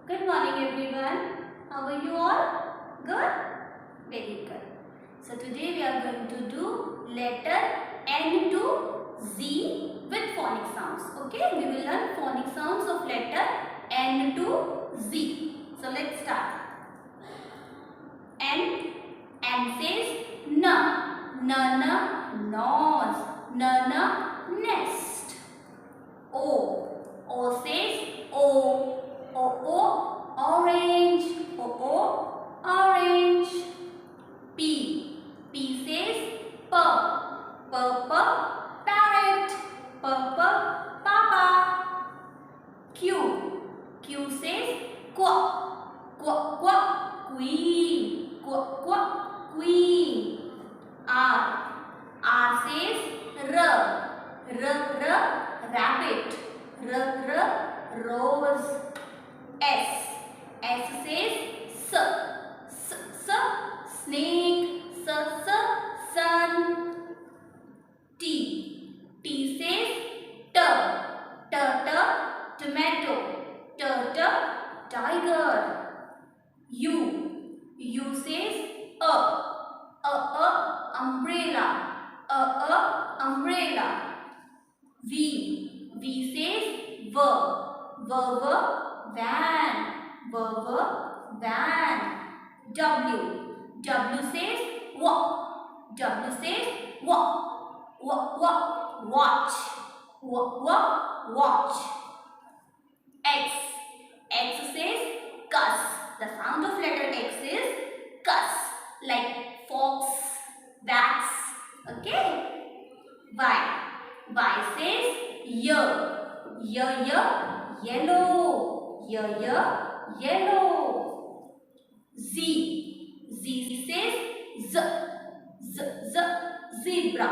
Good morning everyone. How are you all? Good? Very good. So today we are going to do letter N to Z with phonic sounds. Okay, we will learn phonic sounds of letter N to Z. So let's start. N. N says N. N, nose. N, nest. O. O says O. O, orange. O, orange. P. P says P. P, parrot. P, papa. Q. Q says Qu. Qu, queen. Qu, queen. R. R says R. Rabbit. Rose. S. S says snake. Sun. T. T says tomato. Tiger. U. U says umbrella. Umbrella. V. V says van. Van. W. W says what? W says what? Watch. Watch. X. X says cuss. The sound of letter X is cuss, like fox, bats. Okay. Y. Y says yellow. Yellow. Z. Z says zebra.